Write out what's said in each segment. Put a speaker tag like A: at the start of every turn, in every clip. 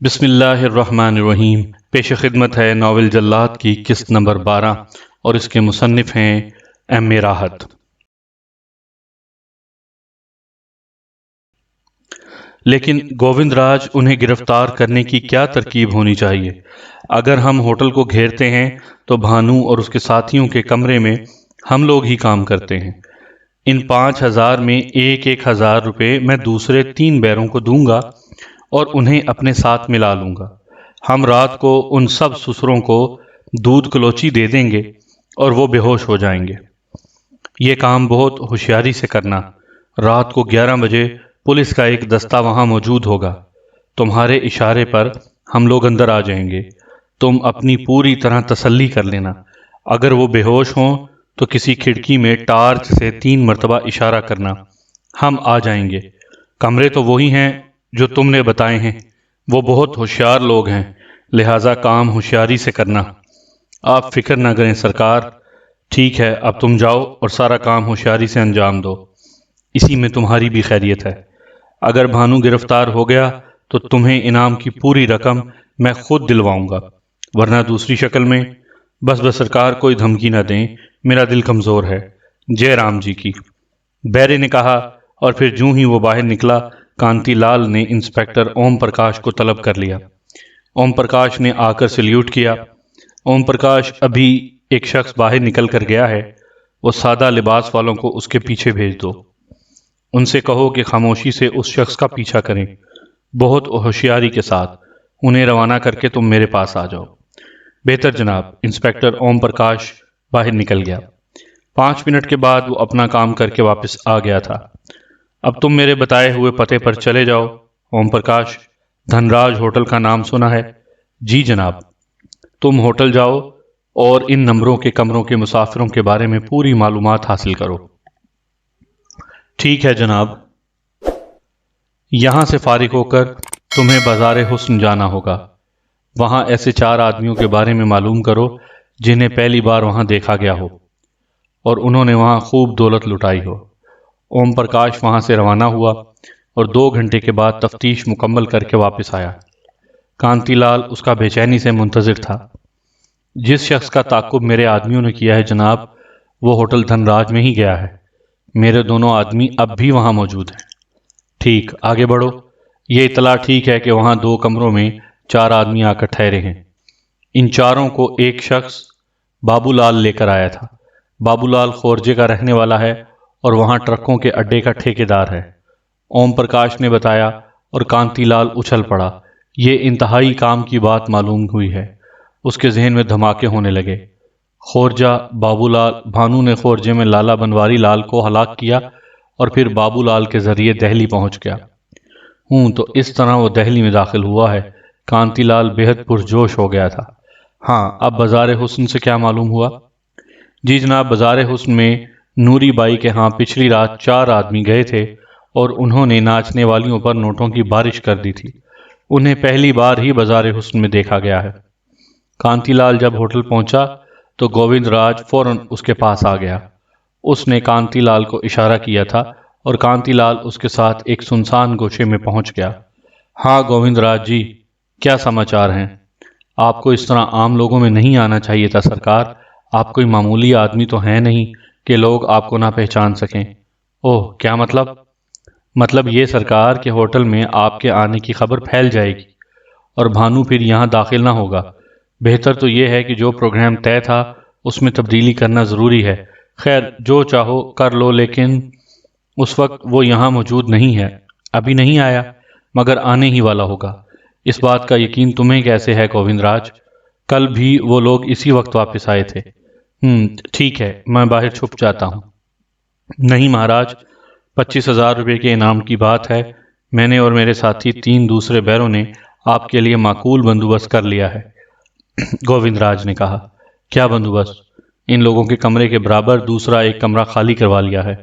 A: بسم اللہ الرحمن الرحیم۔ پیش خدمت ہے ناول جلاد کی قسط نمبر 12 اور اس کے مصنف ہیں ایم اے راحت۔ لیکن گووند راج انہیں گرفتار کرنے کی کیا ترکیب ہونی چاہیے؟ اگر ہم ہوٹل کو گھیرتے ہیں تو بھانو اور اس کے ساتھیوں کے کمرے میں ہم لوگ ہی کام کرتے ہیں۔ ان 5,000 میں 1,000 روپے میں دوسرے 3 بیروں کو دوں گا اور انہیں اپنے ساتھ ملا لوں گا۔ ہم رات کو ان سب سسروں کو دودھ کلوچی دے دیں گے اور وہ بے ہوش ہو جائیں گے۔ یہ کام بہت ہوشیاری سے کرنا۔ رات کو 11 بجے پولیس کا ایک دستہ وہاں موجود ہوگا۔ تمہارے اشارے پر ہم لوگ اندر آ جائیں گے۔ تم اپنی پوری طرح تسلی کر لینا۔ اگر وہ بے ہوش ہوں تو کسی کھڑکی میں ٹارچ سے 3 مرتبہ اشارہ کرنا، ہم آ جائیں گے۔ کمرے تو وہی ہیں جو تم نے بتائے ہیں۔ وہ بہت ہوشیار لوگ ہیں، لہٰذا کام ہوشیاری سے کرنا۔ آپ فکر نہ کریں سرکار۔ ٹھیک ہے، اب تم جاؤ اور سارا کام ہوشیاری سے انجام دو، اسی میں تمہاری بھی خیریت ہے۔ اگر بھانو گرفتار ہو گیا تو تمہیں انعام کی پوری رقم میں خود دلواؤں گا، ورنہ دوسری شکل میں۔ بس سرکار کوئی دھمکی نہ دیں، میرا دل کمزور ہے۔ جے رام جی کی۔ بیرے نے کہا، اور پھر جوں ہی وہ باہر نکلا کانتی لال نے انسپکٹر اوم پرکاش کو طلب کر لیا۔ اوم پرکاش نے آ کر سلیوٹ کیا۔ اوم پرکاش، ابھی ایک شخص باہر نکل کر گیا ہے، وہ سادہ لباس والوں کو اس کے پیچھے بھیج دو۔ ان سے کہو کہ خاموشی سے اس شخص کا پیچھا کریں، بہت ہوشیاری کے ساتھ۔ انہیں روانہ کر کے تم میرے پاس آ جاؤ۔ بہتر جناب۔ انسپکٹر اوم پرکاش باہر نکل گیا۔ 5 منٹ کے بعد وہ اپنا کام کر کے واپس آ گیا تھا۔ اب تم میرے بتائے ہوئے پتے پر چلے جاؤ۔ اوم پرکاش، دھن راج ہوٹل کا نام سنا ہے؟ جی جناب۔ تم ہوٹل جاؤ اور ان نمبروں کے کمروں کے مسافروں کے بارے میں پوری معلومات حاصل کرو۔ ٹھیک ہے جناب۔ یہاں سے فارغ ہو کر تمہیں بازار حسن جانا ہوگا۔ وہاں ایسے 4 آدمیوں کے بارے میں معلوم کرو جنہیں پہلی بار وہاں دیکھا گیا ہو اور انہوں نے وہاں خوب دولت لٹائی ہو۔ اوم پرکاش وہاں سے روانہ ہوا اور 2 گھنٹے کے بعد تفتیش مکمل کر کے واپس آیا۔ کانتی لال اس کا بے چینی سے منتظر تھا۔ جس شخص کا تعاقب میرے آدمیوں نے کیا ہے جناب، وہ ہوٹل دھن راج میں ہی گیا ہے۔ میرے دونوں آدمی اب بھی وہاں موجود ہیں۔ ٹھیک، آگے بڑھو۔ یہ اطلاع ٹھیک ہے کہ وہاں 2 کمروں میں 4 آدمی آ کر ٹھہرے ہیں۔ ان 4 کو ایک شخص بابو لال لے کر آیا تھا۔ بابو لال خورجے کا رہنے والا ہے اور وہاں ٹرکوں کے اڈے کا ٹھیکیدار ہے۔ اوم پرکاش نے بتایا اور کانتی لال اچھل پڑا۔ یہ انتہائی کام کی بات معلوم ہوئی ہے۔ اس کے ذہن میں دھماکے ہونے لگے۔ خورجہ، بابو لال، بھانو نے خورجے میں لالا بنواری لال کو ہلاک کیا اور پھر بابو لال کے ذریعے دہلی پہنچ گیا۔ تو اس طرح وہ دہلی میں داخل ہوا ہے۔ کانتی لال بےحد پرجوش ہو گیا تھا۔ ہاں، اب بازار حسن سے کیا معلوم ہوا؟ جی جناب، بازار حسن میں نوری بائی کے ہاں پچھلی رات 4 آدمی گئے تھے اور انہوں نے ناچنے والیوں پر نوٹوں کی بارش کر دی تھی۔ انہیں پہلی بار ہی بازار حسن میں دیکھا گیا ہے۔ کانتی لال جب ہوٹل پہنچا تو گووند راج فوراً اس کے پاس آ گیا۔ اس نے کانتی لال کو اشارہ کیا تھا اور کانتی لال اس کے ساتھ ایک سنسان گوشے میں پہنچ گیا۔ ہاں گووند راج جی، کیا سماچار ہیں؟ آپ کو اس طرح عام لوگوں میں نہیں آنا چاہیے تھا سرکار۔ آپ کوئی معمولی آدمی تو ہیں نہیں کہ لوگ آپ کو نہ پہچان سکیں۔ اوہ، کیا مطلب؟ مطلب یہ سرکار کہ ہوٹل میں آپ کے آنے کی خبر پھیل جائے گی اور بھانو پھر یہاں داخل نہ ہوگا۔ بہتر تو یہ ہے کہ جو پروگرام طے تھا اس میں تبدیلی کرنا ضروری ہے۔ خیر، جو چاہو کر لو، لیکن اس وقت وہ یہاں موجود نہیں ہے۔ ابھی نہیں آیا، مگر آنے ہی والا ہوگا۔ اس بات کا یقین تمہیں کیسے ہے گووند راج؟ کل بھی وہ لوگ اسی وقت واپس آئے تھے۔ ٹھیک ہے، میں باہر چھپ جاتا ہوں۔ نہیں مہاراج، 25,000 روپے کے انعام کی بات ہے۔ میں نے اور میرے ساتھی 3 دوسرے بیروں نے آپ کے لیے معقول بندوبست کر لیا ہے۔ گووند راج نے کہا، کیا بندوبست؟ ان لوگوں کے کمرے کے برابر دوسرا ایک کمرہ خالی کروا لیا ہے۔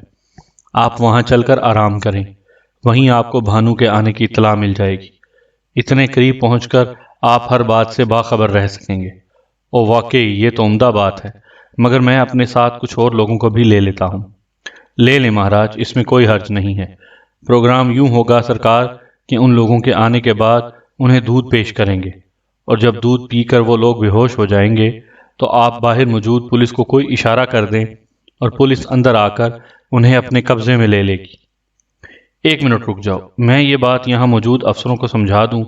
A: آپ وہاں چل کر آرام کریں، وہیں آپ کو بھانو کے آنے کی اطلاع مل جائے گی۔ اتنے قریب پہنچ کر آپ ہر بات سے باخبر رہ سکیں گے۔ او واقعی یہ تو عمدہ بات ہے، مگر میں اپنے ساتھ کچھ اور لوگوں کو بھی لے لیتا ہوں۔ لے لیں مہاراج، اس میں کوئی حرج نہیں ہے۔ پروگرام یوں ہوگا سرکار کہ ان لوگوں کے آنے کے بعد انہیں دودھ پیش کریں گے، اور جب دودھ پی کر وہ لوگ بے ہوش ہو جائیں گے تو آپ باہر موجود پولیس کو کوئی اشارہ کر دیں اور پولیس اندر آ کر انہیں اپنے قبضے میں لے لے گی۔ ایک منٹ رک جاؤ، میں یہ بات یہاں موجود افسروں کو سمجھا دوں،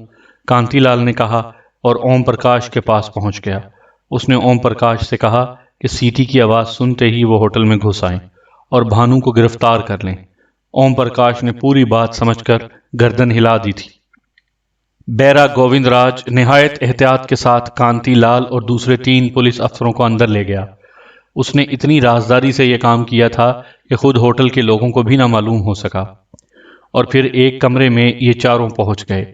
A: کانتی لال نے کہا اور اوم پرکاش کے پاس پہنچ گیا۔ اس نے اوم پرکاش سے کہا کہ سیٹی کی آواز سنتے ہی وہ ہوٹل میں گھس آئیں اور بھانو کو گرفتار کر لیں۔ اوم پرکاش نے پوری بات سمجھ کر گردن ہلا دی تھی۔ بیرا گووند راج نہایت احتیاط کے ساتھ کانتی لال اور دوسرے 3 پولیس افسروں کو اندر لے گیا۔ اس نے اتنی رازداری سے یہ کام کیا تھا کہ خود ہوٹل کے لوگوں کو بھی نہ معلوم ہو سکا، اور پھر ایک کمرے میں یہ چاروں پہنچ گئے۔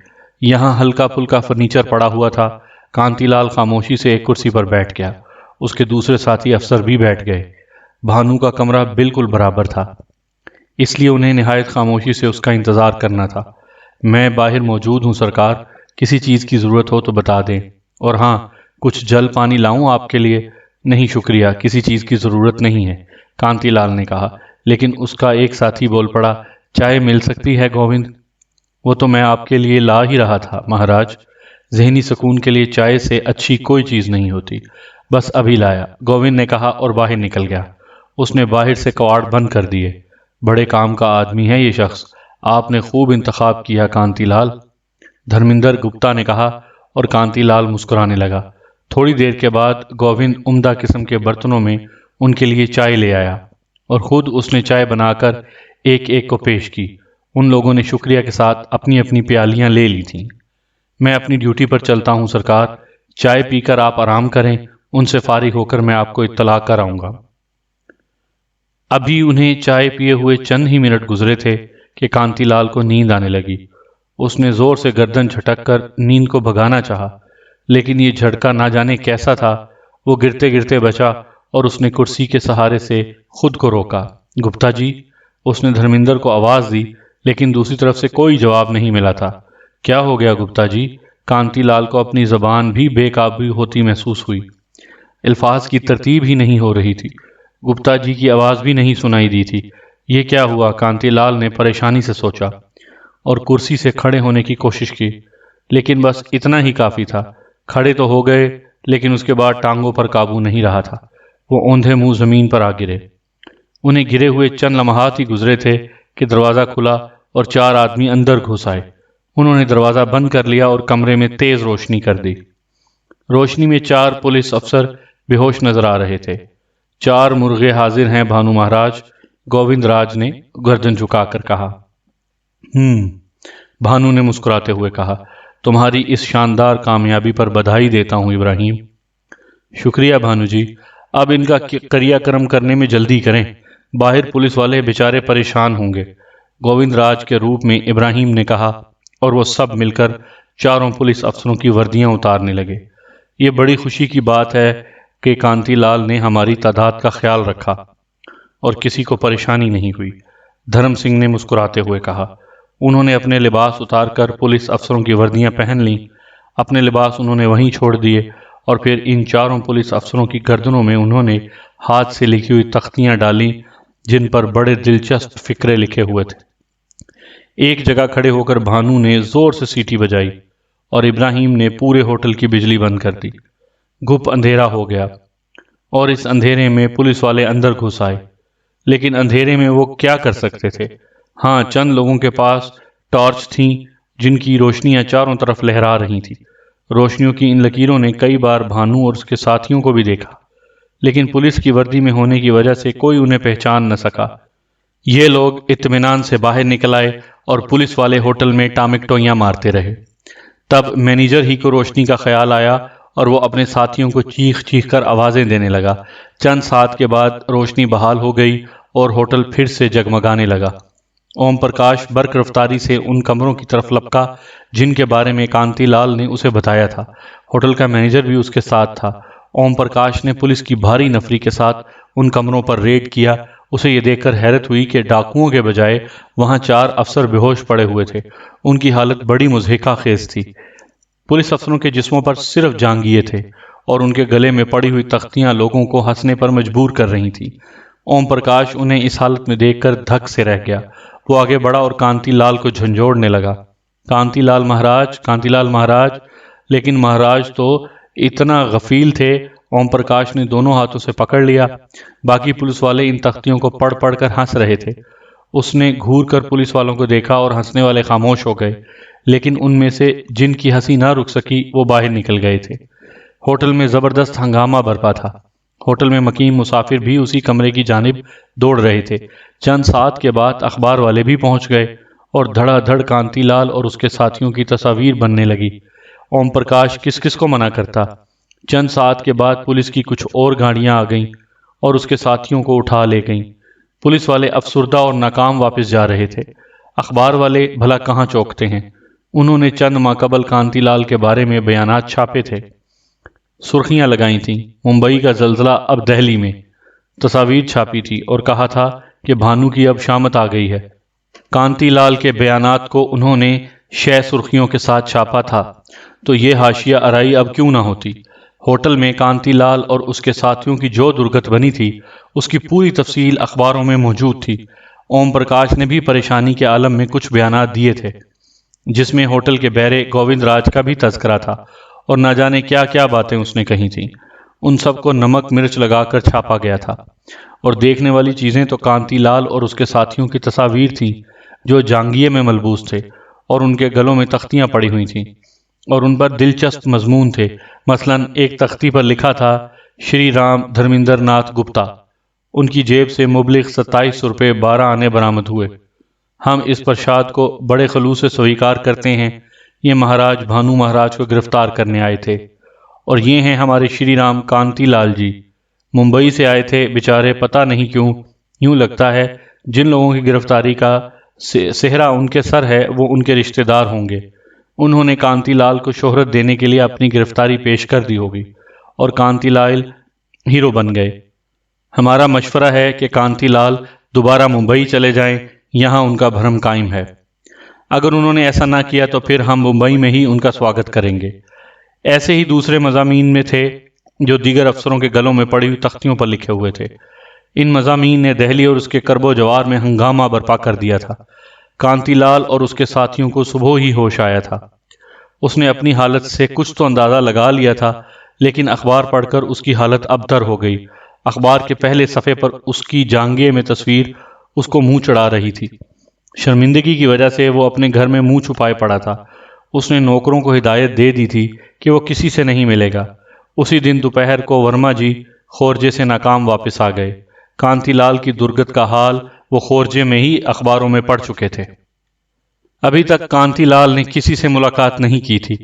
A: یہاں ہلکا پھلکا فرنیچر پڑا ہوا تھا۔ کانتی لال خاموشی سے ایک کرسی پر بیٹھ گیا، اس کے دوسرے ساتھی افسر بھی بیٹھ گئے۔ بھانو کا کمرہ بالکل برابر تھا، اس لیے انہیں نہایت خاموشی سے اس کا انتظار کرنا تھا۔ میں باہر موجود ہوں سرکار، کسی چیز کی ضرورت ہو تو بتا دیں، اور ہاں، کچھ جل پانی لاؤں آپ کے لیے؟ نہیں شکریہ، کسی چیز کی ضرورت نہیں ہے، کانتی لال نے کہا، لیکن اس کا ایک ساتھی بول پڑا، چائے مل سکتی ہے گووند؟ وہ تو میں آپ کے لیے لا ہی رہا تھا مہاراج، ذہنی سکون کے لیے چائے سے اچھی کوئی چیز نہیں ہوتی، بس ابھی لایا، گووند نے کہا اور باہر نکل گیا۔ اس نے باہر سے کواڑ بند کر دیے۔ بڑے کام کا آدمی ہے یہ شخص، آپ نے خوب انتخاب کیا کانتی لال، دھرمندر گپتا نے کہا، اور کانتی لال مسکرانے لگا۔ تھوڑی دیر کے بعد گووند عمدہ قسم کے برتنوں میں ان کے لیے چائے لے آیا، اور خود اس نے چائے بنا کر ایک ایک کو پیش کی۔ ان لوگوں نے شکریہ کے ساتھ اپنی اپنی پیالیاں لے لی تھیں۔ میں اپنی ڈیوٹی پر چلتا ہوں سرکار، چائے پی کر آپ آرام کریں، ان سے فارغ ہو کر میں آپ کو اطلاع کراؤں گا۔ ابھی انہیں چائے پیے ہوئے چند ہی منٹ گزرے تھے کہ کانتی لال کو نیند آنے لگی۔ اس نے زور سے گردن جھٹک کر نیند کو بھگانا چاہا، لیکن یہ جھٹکا نہ جانے کیسا تھا، وہ گرتے گرتے بچا اور اس نے کرسی کے سہارے سے خود کو روکا۔ گپتا جی، اس نے دھرمندر کو آواز دی، لیکن دوسری طرف سے کوئی جواب نہیں ملا تھا۔ کیا ہو گیا گپتا جی؟ کانتی لال کو اپنی زبان بھی بے قابو ہوتی محسوس ہوئی۔ الفاظ کی ترتیب ہی نہیں ہو رہی تھی، گپتا جی کی آواز بھی نہیں سنائی دی تھی۔ یہ کیا ہوا؟ کانتی لال نے پریشانی سے سوچا اور کرسی سے کھڑے ہونے کی کوشش کی، لیکن بس اتنا ہی کافی تھا۔ کھڑے تو ہو گئے، لیکن اس کے بعد ٹانگوں پر قابو نہیں رہا تھا۔ وہ اوندھے منہ زمین پر آ گرے۔ انہیں گرے ہوئے چند لمحات ہی گزرے تھے کہ دروازہ کھلا اور 4 آدمی اندر گھس آئے۔ انہوں نے دروازہ بند کر لیا اور کمرے میں تیز روشنی کر دی۔ روشنی میں 4 پولیس افسر بے ہوش نظر آ رہے تھے۔ 4 مرغے حاضر ہیں بھانو مہاراج، گووند راج نے گردن جھکا کر کہا۔ بھانو نے مسکراتے ہوئے کہا، تمہاری اس شاندار کامیابی پر بدھائی دیتا ہوں ابراہیم۔ شکریہ بھانو جی، اب ان کا کریا کرم کرنے میں جلدی کریں، باہر پولیس والے بیچارے پریشان ہوں گے، گووند راج کے روپ میں ابراہیم نے کہا، اور وہ سب مل کر 4 پولیس افسروں کی وردیاں اتارنے لگے۔ یہ بڑی خوشی کی بات ہے کہ کانتی لال نے ہماری تعداد کا خیال رکھا اور کسی کو پریشانی نہیں ہوئی، دھرم سنگھ نے مسکراتے ہوئے کہا۔ انہوں نے اپنے لباس اتار کر پولیس افسروں کی وردیاں پہن لیں۔ اپنے لباس انہوں نے وہیں چھوڑ دیے، اور پھر ان 4 پولیس افسروں کی گردنوں میں انہوں نے ہاتھ سے لکھی ہوئی تختیاں ڈالیں جن پر بڑے دلچسپ فقرے لکھے ہوئے تھے۔ ایک جگہ کھڑے ہو کر بھانو نے زور سے سیٹی بجائی اور ابراہیم نے پورے ہوٹل کی بجلی بند کر دی۔ گپ اندھیرا ہو گیا، اور اس اندھیرے میں پولیس والے اندر گھس آئے، لیکن اندھیرے میں وہ کیا کر سکتے تھے؟ ہاں، چند لوگوں کے پاس ٹارچ تھیں جن کی روشنیاں چاروں طرف لہرا رہی تھیں۔ روشنیوں کی ان لکیروں نے کئی بار بھانو اور اس کے ساتھیوں کو بھی دیکھا، لیکن پولیس کی وردی میں ہونے کی وجہ سے کوئی انہیں پہچان نہ سکا۔ یہ لوگ اطمینان سے باہر نکل آئے اور پولیس والے ہوٹل میں ٹامکٹوئیاں مارتے رہے۔ تب مینیجر ہی کو روشنی کا خیال آیا اور وہ اپنے ساتھیوں کو چیخ چیخ کر آوازیں دینے لگا۔ چند ساتھ کے بعد روشنی بحال ہو گئی اور ہوٹل پھر سے جگمگانے لگا۔ اوم پرکاش برق رفتاری سے ان کمروں کی طرف لپکا جن کے بارے میں کانتی لال نے اسے بتایا تھا۔ ہوٹل کا مینیجر بھی اس کے ساتھ تھا۔ اوم پرکاش نے پولیس کی بھاری نفری کے ساتھ ان کمروں پر ریڈ کیا۔ اسے یہ دیکھ کر حیرت ہوئی کہ ڈاکوؤں کے بجائے وہاں 4 افسر بے ہوش پڑے ہوئے تھے۔ ان کی حالت بڑی مضحکہ خیز تھی۔ پولیس افسروں کے جسموں پر صرف جانگیے تھے اور ان کے گلے میں پڑی ہوئی تختیاں لوگوں کو ہنسنے پر مجبور کر رہی تھیں۔ اوم پرکاش انہیں اس حالت میں دیکھ کر دھک سے رہ گیا۔ وہ آگے بڑھا اور کانتی لال کو جھنجھوڑنے لگا۔ کانتی لال مہاراج۔ لیکن مہاراج تو اتنا غفیل تھے، اوم پرکاش نے دونوں ہاتھوں سے پکڑ لیا۔ باقی پولیس والے ان تختیوں کو پڑھ پڑھ کر ہنس رہے تھے۔ اس نے گھور کر پولیس والوں کو دیکھا اور ہنسنے والے خاموش ہو گئے، لیکن ان میں سے جن کی ہنسی نہ رک سکی وہ باہر نکل گئے تھے۔ ہوٹل میں زبردست ہنگامہ برپا تھا۔ ہوٹل میں مقیم مسافر بھی اسی کمرے کی جانب دوڑ رہے تھے۔ چند ساتھ کے بعد اخبار والے بھی پہنچ گئے اور دھڑا دھڑ کانتی لال اور اس کے ساتھیوں کی تصاویر بننے لگی۔ اوم پرکاش کس کس کو منع کرتا۔ چند ساتھ کے بعد پولیس کی کچھ اور گاڑیاں آ گئیں اور اس کے ساتھیوں کو اٹھا لے گئیں۔ پولیس والے افسردہ اور ناکام واپس جا رہے تھے۔ اخبار والے بھلا کہاں چوکتے ہیں، انہوں نے چند ماہ قبل کانتی لال کے بارے میں بیانات چھاپے تھے، سرخیاں لگائی تھیں، ممبئی کا زلزلہ اب دہلی میں، تصاویر چھاپی تھی اور کہا تھا کہ بھانو کی اب شامت آ گئی ہے۔ کانتی لال کے بیانات کو انہوں نے شہ سرخیوں کے ساتھ چھاپا تھا، تو یہ حاشیہ آرائی اب کیوں نہ ہوتی۔ ہوٹل میں کانتی لال اور اس کے ساتھیوں کی جو درگت بنی تھی اس کی پوری تفصیل اخباروں میں موجود تھی۔ اوم پرکاش نے بھی پریشانی کے عالم میں کچھ بیانات دیے تھے، جس میں ہوٹل کے بیرے گووند راج کا بھی تذکرہ تھا اور نہ جانے کیا کیا باتیں اس نے کہی تھیں۔ ان سب کو نمک مرچ لگا کر چھاپا گیا تھا، اور دیکھنے والی چیزیں تو کانتی لال اور اس کے ساتھیوں کی تصاویر تھیں جو جانگیے میں ملبوس تھے اور ان کے گلوں میں تختیاں پڑی ہوئی تھیں اور ان پر دلچسپ مضمون تھے۔ مثلا ایک تختی پر لکھا تھا شری رام دھرمیندر ناتھ گپتا، ان کی جیب سے مبلغ 27 روپے 12 آنے برآمد ہوئے۔ ہم اس پرشاد کو بڑے خلوص سے سویکار کرتے ہیں، یہ مہاراج بھانو مہاراج کو گرفتار کرنے آئے تھے، اور یہ ہیں ہمارے شری رام کانتی لال جی، ممبئی سے آئے تھے بیچارے، پتہ نہیں کیوں یوں لگتا ہے جن لوگوں کی گرفتاری کا سہرا ان کے سر ہے وہ ان کے رشتہ دار ہوں گے۔ انہوں نے کانتی لال کو شہرت دینے کے لیے اپنی گرفتاری پیش کر دی ہوگی اور کانتی لال ہیرو بن گئے۔ ہمارا مشورہ ہے کہ کانتی لال دوبارہ ممبئی چلے جائیں، یہاں ان کا بھرم قائم ہے۔ اگر انہوں نے ایسا نہ کیا تو پھر ہم ممبئی میں ہی ان کا سواگت کریں گے۔ ایسے ہی دوسرے مضامین میں تھے جو دیگر افسروں کے گلوں میں پڑی ہوئی تختیوں پر لکھے ہوئے تھے۔ ان مضامین نے دہلی اور اس کے کرب و جوار میں ہنگامہ برپا کر دیا تھا۔ کانتی لال اور اس کے ساتھیوں کو صبح ہی ہوش آیا تھا۔ اس نے اپنی حالت سے کچھ تو اندازہ لگا لیا تھا، لیکن اخبار پڑھ کر اس کی حالت ابتر ہو گئی۔ اخبار کے پہلے صفحے پر اس کی جانگے میں تصویر اس کو منہ چڑھا رہی تھی۔ شرمندگی کی وجہ سے وہ اپنے گھر میں منہ چھپائے پڑا تھا۔ اس نے نوکروں کو ہدایت دے دی تھی کہ وہ کسی سے نہیں ملے گا۔ اسی دن دوپہر کو ورما جی خورجے سے ناکام واپس آ گئے۔ کانتی لال کی درگت کا حال وہ خورجے میں ہی اخباروں میں پڑھ چکے تھے۔ ابھی تک کانتی لال نے کسی سے ملاقات نہیں کی تھی۔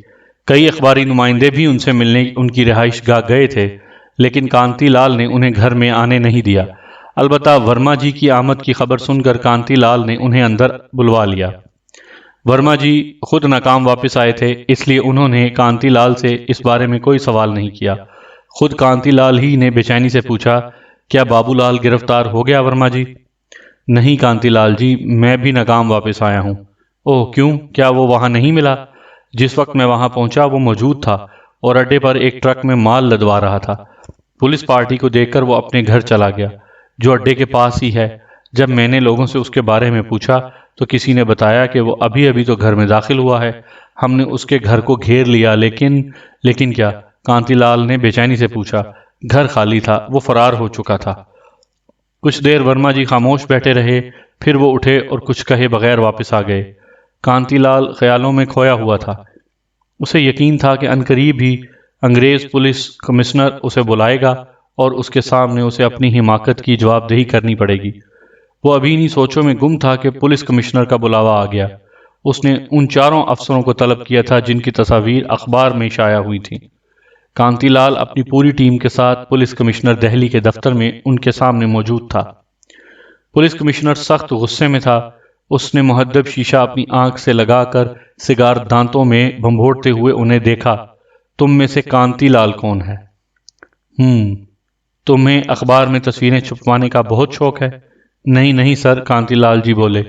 A: کئی اخباری نمائندے بھی ان سے ملنے ان کی رہائش گاہ گئے تھے، لیکن کانتی لال نے انہیں گھر میں آنے نہیں دیا۔ البتہ ورما جی کی آمد کی خبر سن کر کانتی لال نے انہیں اندر بلوا لیا۔ ورما جی خود ناکام واپس آئے تھے، اس لیے انہوں نے کانتی لال سے اس بارے میں کوئی سوال نہیں کیا۔ خود کانتی لال ہی نے بے چینی سے پوچھا، کیا بابو لال گرفتار ہو گیا ورما جی؟ نہیں کانتی لال جی، میں بھی ناکام واپس آیا ہوں۔ اوہ کیوں، کیا وہ وہاں نہیں ملا؟ جس وقت میں وہاں پہنچا وہ موجود تھا اور اڈے پر ایک ٹرک میں مال لدوا رہا تھا۔ پولیس پارٹی کو دیکھ کر وہ اپنے گھر چلا گیا جو اڈے کے پاس ہی ہے۔ جب میں نے لوگوں سے اس کے بارے میں پوچھا تو کسی نے بتایا کہ وہ ابھی تو گھر میں داخل ہوا ہے۔ ہم نے اس کے گھر کو گھیر لیا، لیکن کیا؟ کانتی لال نے بے چینی سے پوچھا۔ گھر خالی تھا، وہ فرار ہو چکا تھا۔ کچھ دیر ورما جی خاموش بیٹھے رہے، پھر وہ اٹھے اور کچھ کہے بغیر واپس آ گئے۔ کانتی لال خیالوں میں کھویا ہوا تھا۔ اسے یقین تھا کہ عنقریب ہی انگریز پولیس کمشنر اسے بلائے گا اور اس کے سامنے اسے اپنی حماقت کی جواب دہی کرنی پڑے گی۔ وہ ابھی انہی سوچوں میں گم تھا کہ پولیس کمشنر کا بلاوا آ گیا۔ اس نے ان چاروں افسروں کو طلب کیا تھا جن کی تصاویر اخبار میں شائع ہوئی تھیں۔ کانتی لال اپنی پوری ٹیم کے ساتھ پولیس کمشنر دہلی کے دفتر میں ان کے سامنے موجود تھا۔ پولیس کمشنر سخت غصے میں تھا۔ اس نے مہذب شیشہ اپنی آنکھ سے لگا کر سگار دانتوں میں بھنبھوڑتے ہوئے انہیں دیکھا۔ تم میں سے کانتی لال کون ہے؟ تمہیں اخبار میں تصویریں چھپوانے کا بہت شوق ہے؟ نہیں سر، کانتی لال جی بولے۔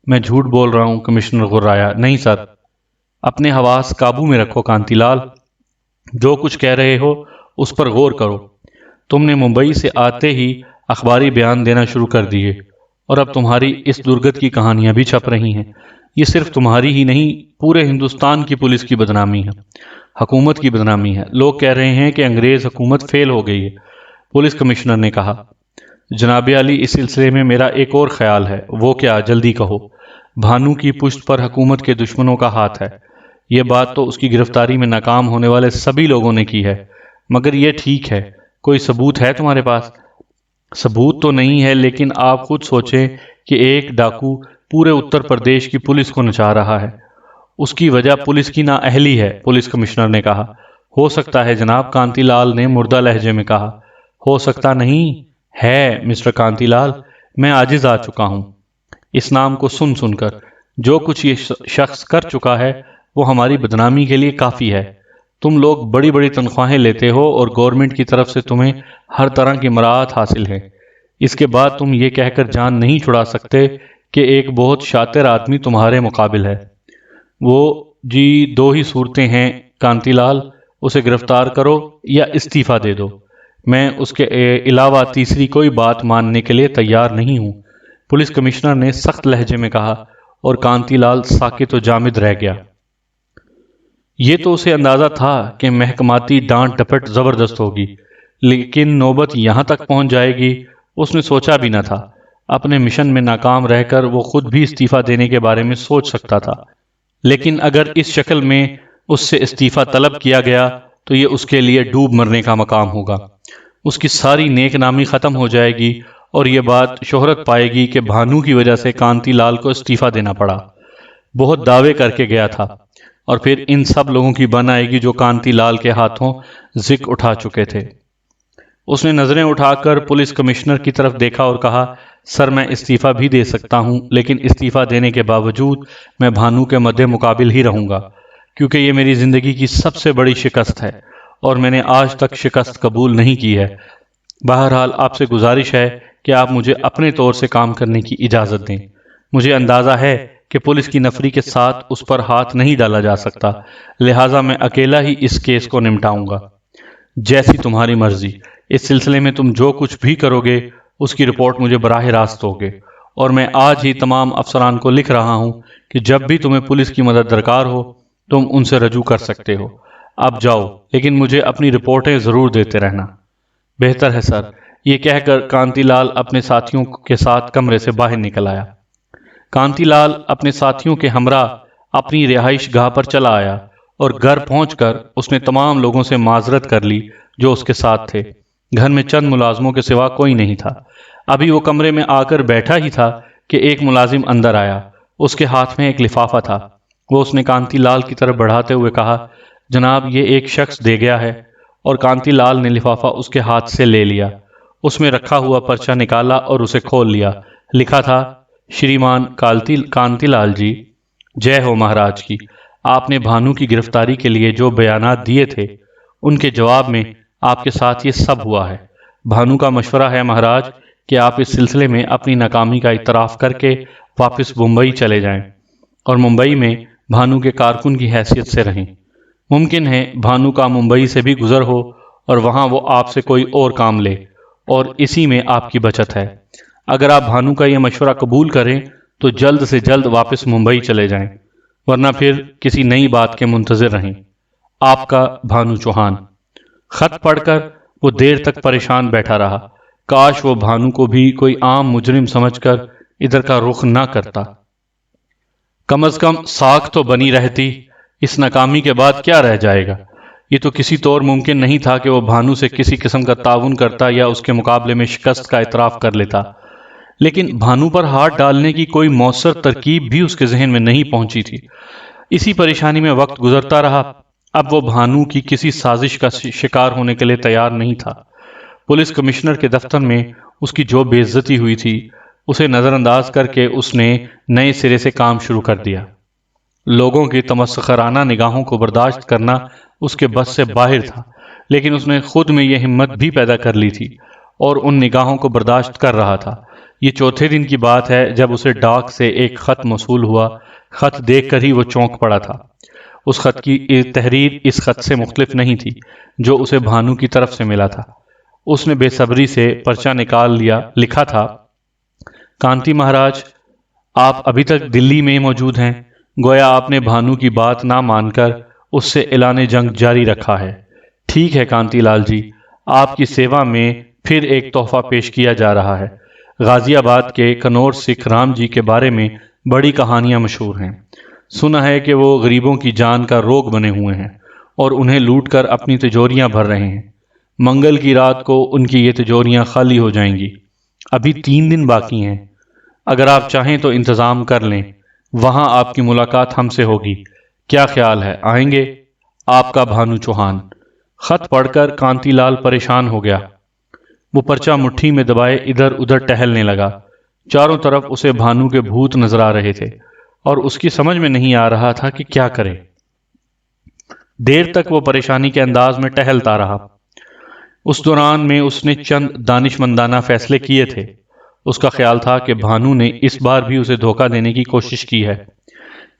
A: میں جھوٹ بول رہا ہوں، کمشنر غرایا۔ نہیں سر۔ اپنے حواس قابو میں رکھو کانتی لال، جو کچھ کہہ رہے ہو اس پر غور کرو۔ تم نے ممبئی سے آتے ہی اخباری بیان دینا شروع کر دیے اور اب تمہاری اس درگت کی کہانیاں بھی چھپ رہی ہیں۔ یہ صرف تمہاری ہی نہیں، پورے ہندوستان کی پولیس کی بدنامی ہے، حکومت کی بدنامی ہے۔ لوگ کہہ رہے ہیں کہ انگریز حکومت فیل ہو گئی ہے۔ پولیس کمشنر نے کہا، جناب عالی، اس سلسلے میں میرا ایک اور خیال ہے۔ وہ کیا؟ جلدی کہو۔ بھانو کی پشت پر حکومت کے دشمنوں کا ہاتھ ہے۔ یہ بات تو اس کی گرفتاری میں ناکام ہونے والے سبھی لوگوں نے کی ہے، مگر یہ ٹھیک ہے، کوئی ثبوت ہے تمہارے پاس؟ ثبوت تو نہیں ہے، لیکن آپ خود سوچیں کہ ایک ڈاکو پورے اتر پردیش کی پولیس کو نچا رہا ہے۔ اس کی وجہ پولیس کی نااہلی ہے، پولیس کمشنر نے کہا۔ ہو سکتا ہے جناب، کانتی لال نے مردہ لہجے میں کہا۔ ہو سکتا نہیں ہے مسٹر کانتی لال، میں عاجز آ چکا ہوں اس نام کو سن سن کر۔ جو کچھ یہ شخص کر چکا ہے وہ ہماری بدنامی کے لیے کافی ہے۔ تم لوگ بڑی بڑی تنخواہیں لیتے ہو اور گورنمنٹ کی طرف سے تمہیں ہر طرح کی مراعات حاصل ہے۔ اس کے بعد تم یہ کہہ کر جان نہیں چھڑا سکتے کہ ایک بہت شاطر آدمی تمہارے مقابل ہے۔ وہ جی دو ہی صورتیں ہیں کانتی لال، اسے گرفتار کرو یا استعفیٰ دے دو۔ میں اس کے علاوہ تیسری کوئی بات ماننے کے لیے تیار نہیں ہوں، پولیس کمشنر نے سخت لہجے میں کہا، اور کانتی لال ساکت و جامد رہ گیا۔ یہ تو اسے اندازہ تھا کہ محکماتی ڈانٹ ڈپٹ زبردست ہوگی، لیکن نوبت یہاں تک پہنچ جائے گی اس نے سوچا بھی نہ تھا۔ اپنے مشن میں ناکام رہ کر وہ خود بھی استعفیٰ دینے کے بارے میں سوچ سکتا تھا، لیکن اگر اس شکل میں اس سے استعفیٰ طلب کیا گیا تو یہ اس کے لیے ڈوب مرنے کا مقام ہوگا۔ اس کی ساری نیک نامی ختم ہو جائے گی اور یہ بات شہرت پائے گی کہ بھانو کی وجہ سے کانتی لال کو استعفیٰ دینا پڑا۔ بہت دعوے کر کے گیا تھا، اور پھر ان سب لوگوں کی بن آئے گی جو کانتی لال کے ہاتھوں ذک اٹھا چکے تھے۔ اس نے نظریں اٹھا کر پولیس کمشنر کی طرف دیکھا اور کہا، سر میں استعفیٰ بھی دے سکتا ہوں، لیکن استعفیٰ دینے کے باوجود میں بھانو کے مد مقابل ہی رہوں گا، کیونکہ یہ میری زندگی کی سب سے بڑی شکست ہے اور میں نے آج تک شکست قبول نہیں کی ہے۔ بہرحال آپ سے گزارش ہے کہ آپ مجھے اپنے طور سے کام کرنے کی اجازت دیں۔ مجھے اندازہ ہے کہ پولیس کی نفری کے ساتھ اس پر ہاتھ نہیں ڈالا جا سکتا، لہٰذا میں اکیلا ہی اس کیس کو نمٹاؤں گا۔ جیسی تمہاری مرضی، اس سلسلے میں تم جو کچھ بھی کرو گے اس کی رپورٹ مجھے براہ راست ہوگے، اور میں آج ہی تمام افسران کو لکھ رہا ہوں کہ جب بھی تمہیں پولیس کی مدد درکار ہو تم ان سے رجوع کر سکتے ہو۔ اب جاؤ، لیکن مجھے اپنی رپورٹیں ضرور دیتے رہنا۔ بہتر ہے سر، یہ کہہ کر کانتی لال اپنے ساتھیوں کے ساتھ کمرے سے باہر نکل آیا۔ کانتی لال اپنے ساتھیوں کے ہمراہ اپنی رہائش گاہ پر چلا آیا، اور گھر پہنچ کر اس نے تمام لوگوں سے معذرت کر لی جو اس کے ساتھ تھے۔ گھر میں چند ملازموں کے سوا کوئی نہیں تھا۔ ابھی وہ کمرے میں آ کر بیٹھا ہی تھا کہ ایک ملازم اندر آیا۔ اس کے ہاتھ میں ایک لفافہ تھا۔ وہ اس نے کانتی لال کی طرف بڑھاتے ہوئے کہا، جناب یہ ایک شخص دے گیا ہے، اور کانتی لال نے لفافہ اس کے ہاتھ سے لے لیا۔ اس میں رکھا ہوا پرچہ نکالا اور اسے کھول لیا۔ لکھا تھا، شریمان کانتی لال جی، جے ہو مہاراج کی۔ آپ نے بھانو کی گرفتاری کے لیے جو بیانات دیے تھے ان کے جواب میں آپ کے ساتھ یہ سب ہوا ہے۔ بھانو کا مشورہ ہے مہاراج کہ آپ اس سلسلے میں اپنی ناکامی کا اعتراف کر کے واپس ممبئی چلے جائیں اور ممبئی میں بھانو کے کارکن کی حیثیت سے رہیں۔ ممکن ہے بھانو کا ممبئی سے بھی گزر ہو اور وہاں وہ آپ سے کوئی اور کام لے، اور اسی میں آپ کی بچت ہے۔ اگر آپ بھانو کا یہ مشورہ قبول کریں تو جلد سے جلد واپس ممبئی چلے جائیں، ورنہ پھر کسی نئی بات کے منتظر رہیں۔ آپ کا بھانو چوہان۔ خط پڑھ کر وہ دیر تک پریشان بیٹھا رہا۔ کاش وہ بھانو کو بھی کوئی عام مجرم سمجھ کر ادھر کا رخ نہ کرتا۔ کم از کم ساکھ تو بنی رہتی۔ اس ناکامی کے بعد کیا رہ جائے گا؟ یہ تو کسی طور ممکن نہیں تھا کہ وہ بھانو سے کسی قسم کا تعاون کرتا یا اس کے مقابلے میں شکست کا اعتراف کر لیتا، لیکن بھانو پر ہاتھ ڈالنے کی کوئی مؤثر ترکیب بھی اس کے ذہن میں نہیں پہنچی تھی۔ اسی پریشانی میں وقت گزرتا رہا۔ اب وہ بھانو کی کسی سازش کا شکار ہونے کے لیے تیار نہیں تھا۔ پولیس کمشنر کے دفتر میں اس کی جو بے عزتی ہوئی تھی اسے نظر انداز کر کے اس نے نئے سرے سے کام شروع کر دیا۔ لوگوں کی تمسخرانہ نگاہوں کو برداشت کرنا اس کے بس سے باہر تھا، لیکن اس نے خود میں یہ ہمت بھی پیدا کر لی تھی اور ان نگاہوں کو برداشت کر رہا تھا۔ یہ چوتھے دن کی بات ہے جب اسے ڈاک سے ایک خط موصول ہوا۔ خط دیکھ کر ہی وہ چونک پڑا تھا۔ اس خط کی تحریر اس خط سے مختلف نہیں تھی جو اسے بھانو کی طرف سے ملا تھا۔ اس نے بے صبری سے پرچہ نکال لیا۔ لکھا تھا، کانتی مہاراج، آپ ابھی تک دلی میں موجود ہیں؟ گویا آپ نے بھانو کی بات نہ مان کر اس سے اعلان جنگ جاری رکھا ہے۔ ٹھیک ہے کانتی لال جی، آپ کی سیوا میں پھر ایک تحفہ پیش کیا جا رہا ہے۔ غازی آباد کے کنور سکھ رام جی کے بارے میں بڑی کہانیاں مشہور ہیں۔ سنا ہے کہ وہ غریبوں کی جان کا روگ بنے ہوئے ہیں اور انہیں لوٹ کر اپنی تجوریاں بھر رہے ہیں۔ منگل کی رات کو ان کی یہ تجوریاں خالی ہو جائیں گی۔ ابھی 3 دن باقی ہیں۔ اگر آپ چاہیں تو انتظام کر لیں، وہاں آپ کی ملاقات ہم سے ہوگی۔ کیا خیال ہے، آئیں گے؟ آپ کا بھانو چوہان۔ خط پڑھ کر کانتی لال پریشان ہو گیا۔ وہ پرچہ مٹھی میں دبائے ادھر ادھر ٹہلنے لگا۔ چاروں طرف اسے بھانو کے بھوت نظر آ رہے تھے اور اس کی سمجھ میں نہیں آ رہا تھا کہ کیا کرے۔ دیر تک وہ پریشانی کے انداز میں ٹہلتا رہا۔ اس دوران میں اس نے چند دانش مندانہ فیصلے کیے تھے۔ اس کا خیال تھا کہ بھانو نے اس بار بھی اسے دھوکہ دینے کی کوشش کی ہے۔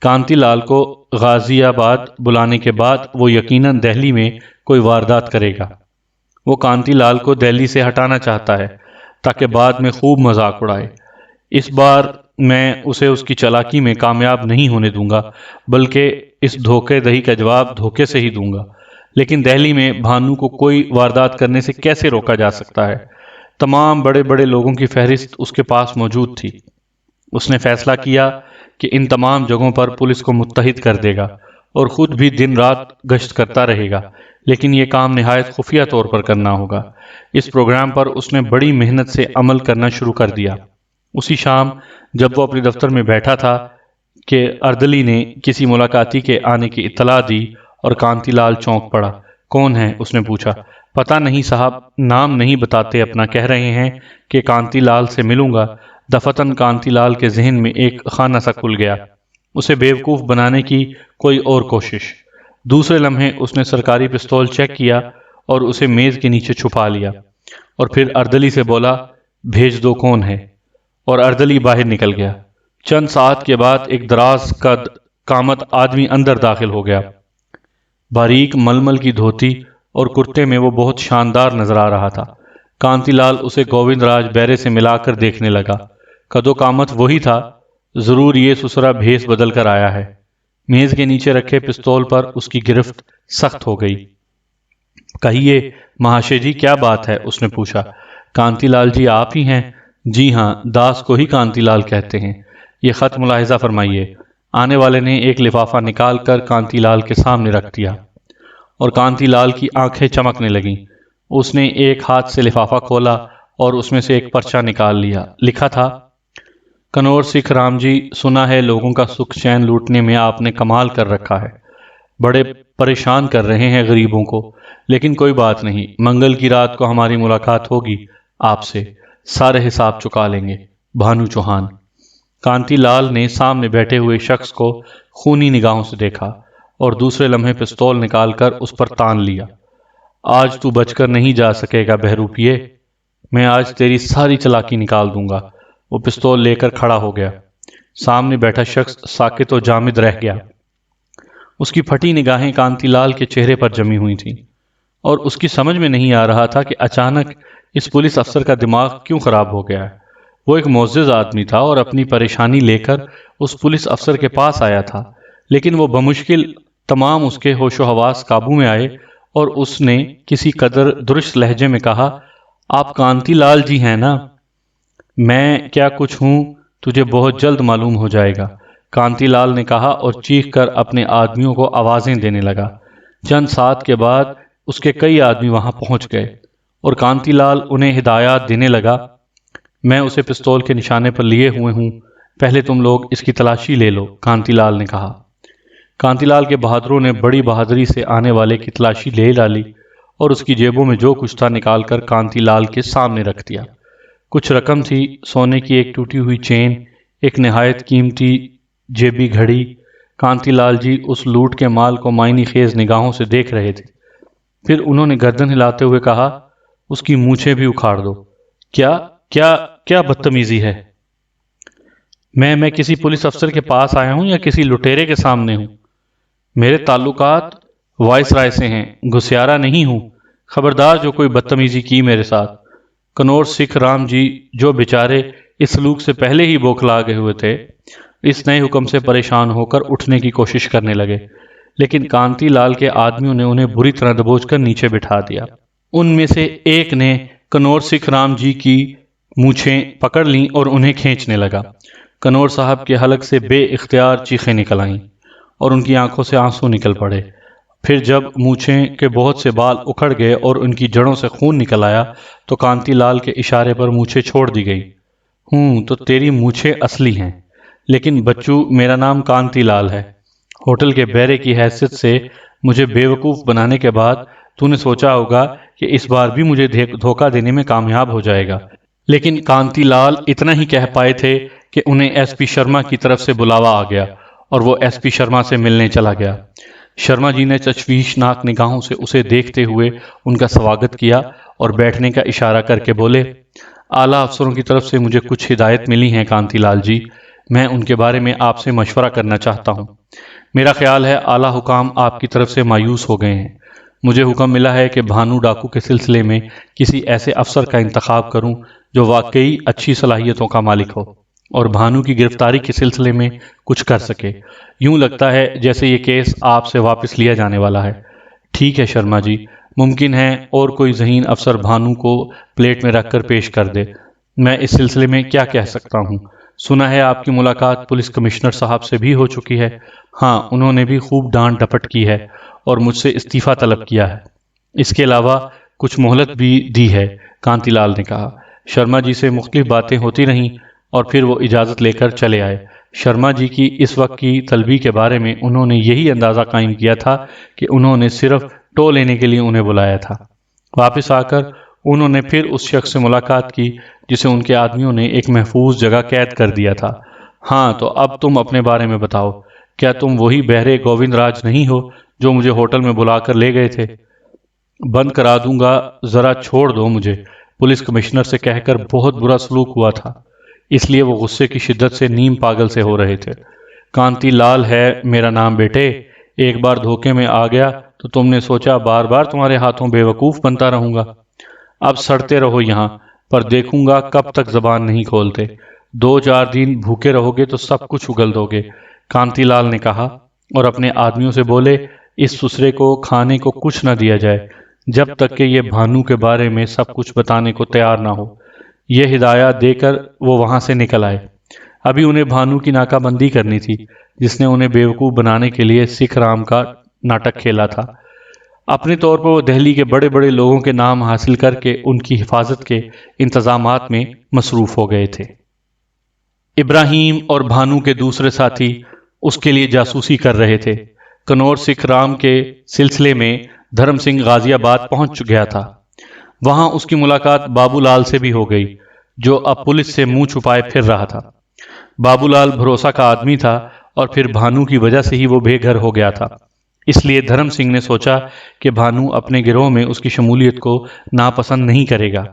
A: کانتی لال کو غازی آباد بلانے کے بعد وہ یقیناً دہلی میں کوئی واردات کرے گا۔ وہ کانتی لال کو دہلی سے ہٹانا چاہتا ہے تاکہ بعد میں خوب مذاق اڑائے۔ اس بار میں اسے اس کی چالاکی میں کامیاب نہیں ہونے دوں گا، بلکہ اس دھوکے دہی کا جواب دھوکے سے ہی دوں گا۔ لیکن دہلی میں بھانو کو کوئی واردات کرنے سے کیسے روکا جا سکتا ہے؟ تمام بڑے بڑے لوگوں کی فہرست اس کے پاس موجود تھی۔ اس نے فیصلہ کیا کہ ان تمام جگہوں پر پولیس کو متحد کر دے گا اور خود بھی دن رات گشت کرتا رہے گا، لیکن یہ کام نہایت خفیہ طور پر کرنا ہوگا۔ اس پروگرام پر اس نے بڑی محنت سے عمل کرنا شروع کر دیا۔ اسی شام جب وہ اپنے دفتر میں بیٹھا تھا کہ اردلی نے کسی ملاقاتی کے آنے کی اطلاع دی اور کانتی لال چونک پڑا۔ کون ہے؟ اس نے پوچھا۔ پتہ نہیں صاحب، نام نہیں بتاتے اپنا، کہہ رہے ہیں کہ کانتی لال سے ملوں گا۔ دفتن کانتی لال کے ذہن میں ایک خانہ سا کھل گیا۔ اسے بیوقوف بنانے کی کوئی اور کوشش۔ دوسرے لمحے اس نے سرکاری پستول چیک کیا اور اسے میز کے نیچے چھپا لیا، اور پھر اردلی سے بولا، بھیج دو کون ہے، اور اردلی باہر نکل گیا۔ چند ساعت کے بعد ایک دراز قد قامت آدمی اندر داخل ہو گیا۔ باریک ململ کی دھوتی اور کرتے میں وہ بہت شاندار نظر آ رہا تھا۔ کانتی لال اسے گووند راج بیرے سے ملا کر دیکھنے لگا۔ قد و قامت وہی تھا، ضرور یہ سسرا بھیس بدل کر آیا ہے۔ میز کے نیچے رکھے پستول پر اس کی گرفت سخت ہو گئی۔ کہیے مہاشے جی، کیا بات ہے؟ اس نے پوچھا۔ کانتی لال جی آپ ہی ہیں؟ جی ہاں، داس کو ہی کانتی لال کہتے ہیں۔ یہ خط ملاحظہ فرمائیے۔ آنے والے نے ایک لفافہ نکال کر کانتی لال کے سامنے رکھ دیا اور کانتی لال کی آنکھیں چمکنے لگیں۔ اس نے ایک ہاتھ سے لفافہ کھولا اور اس میں سے ایک پرچہ نکال لیا۔ لکھا تھا، کنور سکھ رام جی، سنا ہے لوگوں کا سکھ چین لوٹنے میں آپ نے کمال کر رکھا ہے۔ بڑے پریشان کر رہے ہیں غریبوں کو، لیکن کوئی بات نہیں، منگل کی رات کو ہماری ملاقات ہوگی آپ سے، سارے حساب چکا لیں گے۔ بھانو چوہان۔ کانتی لال نے سامنے بیٹھے ہوئے شخص کو خونی نگاہوں سے دیکھا اور دوسرے لمحے پستول نکال کر اس پر تان لیا۔ آج تو بچ کر نہیں جا سکے گا بہروپیے، میں آج تیری ساری چلاکی نکال دوں گا۔ وہ پستول لے کر کھڑا ہو گیا۔ سامنے بیٹھا شخص ساکت و جامد رہ گیا۔ اس کی پھٹی نگاہیں کانتی لال کے چہرے پر جمی ہوئی تھیں اور اس کی سمجھ میں نہیں آ رہا تھا کہ اچانک اس پولیس افسر کا دماغ کیوں خراب ہو گیا ہے۔ وہ ایک معزز آدمی تھا اور اپنی پریشانی لے کر اس پولیس افسر کے پاس آیا تھا، لیکن وہ بمشکل تمام اس کے ہوش و حواس قابو میں آئے اور اس نے کسی قدر درست لہجے میں کہا، آپ کانتی لال جی ہیں نا؟ میں کیا کچھ ہوں تجھے بہت جلد معلوم ہو جائے گا، کانتی لال نے کہا اور چیخ کر اپنے آدمیوں کو آوازیں دینے لگا۔ چند ساتھ کے بعد اس کے کئی آدمی وہاں پہنچ گئے اور کانتی لال انہیں ہدایات دینے لگا۔ میں اسے پستول کے نشانے پر لیے ہوئے ہوں، پہلے تم لوگ اس کی تلاشی لے لو، کانتی لال نے کہا۔ کانتی لال کے بہادروں نے بڑی بہادری سے آنے والے کی تلاشی لے ڈالی اور اس کی جیبوں میں جو کچھ تھا نکال کر کانتی لال کے سامنے رکھ دیا۔ کچھ رقم تھی، سونے کی ایک ٹوٹی ہوئی چین، ایک نہایت قیمتی جیبی گھڑی۔ کانتی لال جی اس لوٹ کے مال کو معنی خیز نگاہوں سے دیکھ رہے تھے۔ پھر انہوں نے گردن ہلاتے ہوئے کہا، اس کی مونچھیں بھی اکھاڑ دو۔ کیا کیا کیا بدتمیزی ہے؟ میں کسی پولیس افسر کے پاس آیا ہوں یا کسی لٹیرے کے سامنے ہوں؟ میرے تعلقات وائس رائے سے ہیں، گھسیارا نہیں ہوں۔ خبردار جو کوئی بدتمیزی کی میرے ساتھ۔ کنور سکھ رام جی جو بیچارے اس سلوک سے پہلے ہی بوکھلا گئے ہوئے تھے، اس نئے حکم سے پریشان ہو کر اٹھنے کی کوشش کرنے لگے، لیکن کانتی لال کے آدمیوں نے انہیں بری طرح دبوچ کر نیچے بٹھا دیا۔ ان میں سے ایک نے کنور سکھ رام جی کی مونچھیں پکڑ لیں اور انہیں کھینچنے لگا۔ کنور صاحب کے حلق سے بے اختیار چیخیں نکل آئیں اور ان کی آنکھوں سے آنسو نکل پڑے۔ پھر جب مونچھیں کے بہت سے بال اکھڑ گئے اور ان کی جڑوں سے خون نکل آیا تو کانتی لال کے اشارے پر مونچھیں چھوڑ دی گئی۔ تو تیری مونچھیں اصلی ہیں، لیکن بچو میرا نام کانتی لال ہے۔ ہوٹل کے بیرے کی حیثیت سے مجھے بے وقوف بنانے کے بعد تو نے سوچا ہوگا کہ اس بار بھی مجھے دھوکہ دینے میں کامیاب ہو جائے گا، لیکن کانتی لال اتنا ہی کہہ پائے تھے کہ انہیں ایس پی شرما کی طرف سے بلاوا آ گیا اور وہ ایس پی شرما سے ملنے چلا گیا۔ شرما جی نے تشویشناک نگاہوں سے اسے دیکھتے ہوئے ان کا سواگت کیا اور بیٹھنے کا اشارہ کر کے بولے، اعلیٰ افسروں کی طرف سے مجھے کچھ ہدایت ملی ہیں کانتی لال جی، میں ان کے بارے میں آپ سے مشورہ کرنا چاہتا ہوں۔ میرا خیال ہے اعلیٰ حکام آپ کی طرف سے مایوس ہو گئے ہیں۔ مجھے حکم ملا ہے کہ بھانو ڈاکو کے سلسلے میں کسی ایسے افسر کا انتخاب کروں جو واقعی اچھی صلاحیتوں کا مالک ہو اور بھانو کی گرفتاری کے سلسلے میں کچھ کر سکے۔ یوں لگتا ہے جیسے یہ کیس آپ سے واپس لیا جانے والا ہے۔ ٹھیک ہے شرما جی، ممکن ہے اور کوئی ذہین افسر بھانو کو پلیٹ میں رکھ کر پیش کر دے۔ میں اس سلسلے میں کیا کہہ سکتا ہوں؟ سنا ہے آپ کی ملاقات پولیس کمشنر صاحب سے بھی ہو چکی ہے۔ ہاں، انہوں نے بھی خوب ڈانٹ ڈپٹ کی ہے اور مجھ سے استعفیٰ طلب کیا ہے۔ اس کے علاوہ کچھ مہلت بھی دی ہے، کانتی لال نے کہا۔ شرما جی سے مختلف باتیں ہوتی رہیں اور پھر وہ اجازت لے کر چلے آئے۔ شرما جی کی اس وقت کی طلبی کے بارے میں انہوں نے یہی اندازہ قائم کیا تھا کہ انہوں نے صرف ٹو لینے کے لیے انہیں بلایا تھا۔ واپس آ کر انہوں نے پھر اس شخص سے ملاقات کی جسے ان کے آدمیوں نے ایک محفوظ جگہ قید کر دیا تھا۔ ہاں، تو اب تم اپنے بارے میں بتاؤ، کیا تم وہی بہرے گووند راج نہیں ہو جو مجھے ہوٹل میں بلا کر لے گئے تھے؟ بند کرا دوں گا، ذرا چھوڑ دو مجھے۔ پولیس کمشنر سے کہہ کر بہت برا سلوک ہوا تھا، اس لیے وہ غصے کی شدت سے نیم پاگل سے ہو رہے تھے۔ کانتی لال ہے میرا نام بیٹے، ایک بار دھوکے میں آ گیا تو تم نے سوچا بار بار تمہارے ہاتھوں بے وقوف بنتا رہوں گا۔ اب سڑتے رہو یہاں، پر دیکھوں گا کب تک زبان نہیں کھولتے۔ 2-4 دن بھوکے رہو گے تو سب کچھ اگل دو گے، کانتی لال نے کہا اور اپنے آدمیوں سے بولے، اس سسرے کو کھانے کو کچھ نہ دیا جائے جب تک کہ یہ بھانو کے بارے میں سب کچھ بتانے کو تیار نہ ہو۔ یہ ہدایات دے کر وہ وہاں سے نکل آئے۔ ابھی انہیں بھانو کی ناکہ بندی کرنی تھی جس نے انہیں بیوقوف بنانے کے لیے سکھ رام کا ناٹک کھیلا تھا۔ اپنے طور پر وہ دہلی کے بڑے بڑے لوگوں کے نام حاصل کر کے ان کی حفاظت کے انتظامات میں مصروف ہو گئے تھے۔ ابراہیم اور بھانو کے دوسرے ساتھی اس کے لیے جاسوسی کر رہے تھے۔ کنور سکھ رام کے سلسلے میں دھرم سنگھ غازی آباد پہنچ گیا تھا۔ وہاں اس کی ملاقات بابو لال سے بھی ہو گئی جو اب پولیس سے منہ چھپائے پھر رہا تھا۔ بابو لال بھروسہ کا آدمی تھا اور پھر بھانو کی وجہ سے ہی وہ بے گھر ہو گیا تھا، اس لیے دھرم سنگھ نے سوچا کہ بھانو اپنے گروہ میں اس کی شمولیت کو ناپسند نہیں کرے گا،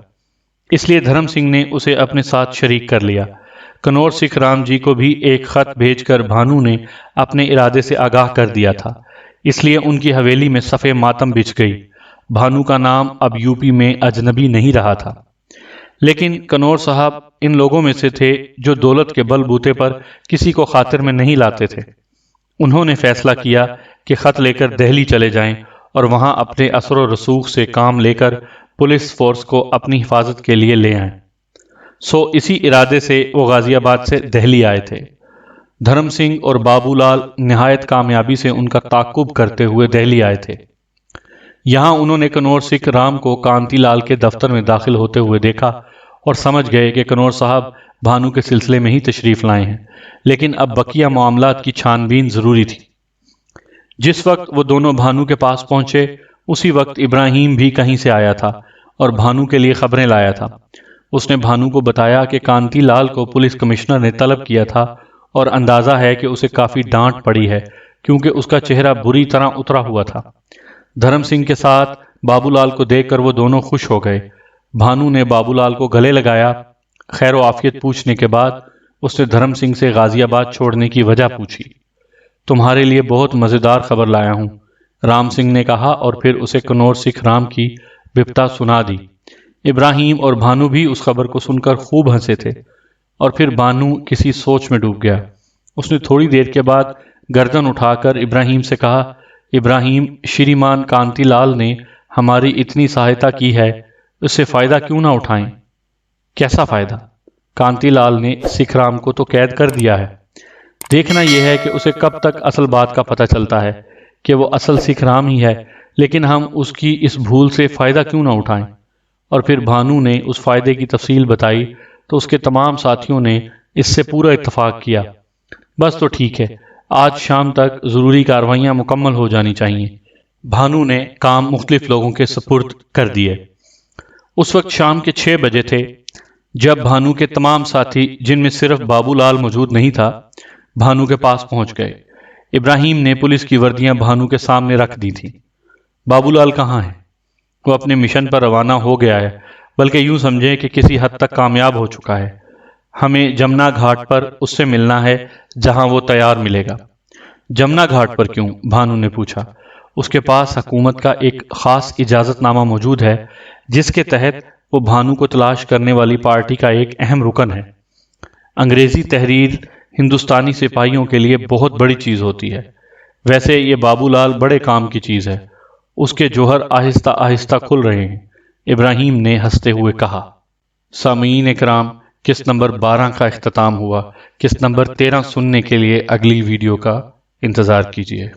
A: اس لیے دھرم سنگھ نے اسے اپنے ساتھ شریک کر لیا۔ کنور سکھ رام جی کو بھی ایک خط بھیج کر بھانو نے اپنے ارادے سے آگاہ کر دیا تھا، اس لیے ان کی حویلی میں صفِ ماتم بچھ گئی۔ بھانو کا نام اب یو پی میں اجنبی نہیں رہا تھا، لیکن کنور صاحب ان لوگوں میں سے تھے جو دولت کے بل بوتے پر کسی کو خاطر میں نہیں لاتے تھے۔ انہوں نے فیصلہ کیا کہ خط لے کر دہلی چلے جائیں اور وہاں اپنے اثر و رسوخ سے کام لے کر پولیس فورس کو اپنی حفاظت کے لیے لے آئیں۔ سو اسی ارادے سے وہ غازی آباد سے دہلی آئے تھے۔ دھرم سنگھ اور بابو لال نہایت کامیابی سے ان کا تعاقب کرتے ہوئے دہلی آئے تھے۔ یہاں انہوں نے کنور سکھ رام کو کانتی لال کے دفتر میں داخل ہوتے ہوئے دیکھا اور سمجھ گئے کہ کنور صاحب بھانو کے سلسلے میں ہی تشریف لائے ہیں، لیکن اب بقیہ معاملات کی چھان بین ضروری تھی۔ جس وقت وہ دونوں بھانو کے پاس پہنچے اسی وقت ابراہیم بھی کہیں سے آیا تھا اور بھانو کے لیے خبریں لایا تھا۔ اس نے بھانو کو بتایا کہ کانتی لال کو پولیس کمشنر نے طلب کیا تھا اور اندازہ ہے کہ اسے کافی ڈانٹ پڑی ہے کیونکہ اس کا چہرہ بری طرح اترا ہوا تھا۔ دھرم سنگھ کے ساتھ بابو لال کو دیکھ کر وہ دونوں خوش ہو گئے۔ بھانو نے بابو لال کو گلے لگایا۔ خیر و عافیت پوچھنے کے بعد اس نے دھرم سنگھ سے غازی آباد چھوڑنے کی وجہ پوچھی۔ تمہارے لیے بہت مزیدار خبر لایا ہوں، رام سنگھ نے کہا اور پھر اسے کنور سکھ رام کی بپتا سنا دی۔ ابراہیم اور بھانو بھی اس خبر کو سن کر خوب ہنسے تھے۔ اور پھر بانو کسی سوچ میں ڈوب گیا۔ اس نے تھوڑی دیر کے بعد گردن اٹھا کر ابراہیم سے کہا، ابراہیم، شریمان کانتی لال نے ہماری اتنی سہایتا کی ہے، اس سے فائدہ کیوں نہ اٹھائیں؟ کیسا فائدہ؟ کانتی لال نے سکھ رام کو تو قید کر دیا ہے، دیکھنا یہ ہے کہ اسے کب تک اصل بات کا پتہ چلتا ہے کہ وہ اصل سکھ رام ہی ہے، لیکن ہم اس کی اس بھول سے فائدہ کیوں نہ اٹھائیں؟ اور پھر بھانو نے اس فائدے کی تفصیل بتائی تو اس کے تمام ساتھیوں نے اس سے پورا اتفاق کیا۔ بس تو ٹھیک ہے، آج شام تک ضروری کارروائیاں مکمل ہو جانی چاہیے۔ بھانو نے کام مختلف لوگوں کے سپرد کر دیے۔ اس وقت شام کے 6 بجے تھے جب بھانو کے تمام ساتھی، جن میں صرف بابو لال موجود نہیں تھا، بھانو کے پاس پہنچ گئے۔ ابراہیم نے پولیس کی وردیاں بھانو کے سامنے رکھ دی تھیں۔ بابو لال کہاں ہے؟ وہ اپنے مشن پر روانہ ہو گیا ہے، بلکہ یوں سمجھیں کہ کسی حد تک کامیاب ہو چکا ہے۔ ہمیں جمنا گھاٹ پر اس سے ملنا ہے جہاں وہ تیار ملے گا۔ جمنا گھاٹ پر کیوں؟ بھانو نے پوچھا۔ اس کے پاس حکومت کا ایک خاص اجازت نامہ موجود ہے جس کے تحت وہ بھانو کو تلاش کرنے والی پارٹی کا ایک اہم رکن ہے۔ انگریزی تحریر ہندوستانی سپاہیوں کے لیے بہت بڑی چیز ہوتی ہے۔ ویسے یہ بابو لال بڑے کام کی چیز ہے، اس کے جوہر آہستہ آہستہ کھل رہے ہیں، ابراہیم نے ہنستے ہوئے کہا۔ سامعین اکرام، قسط نمبر 12 کا اختتام ہوا۔ قسط نمبر 13 سننے کے لیے اگلی ویڈیو کا انتظار کیجیے۔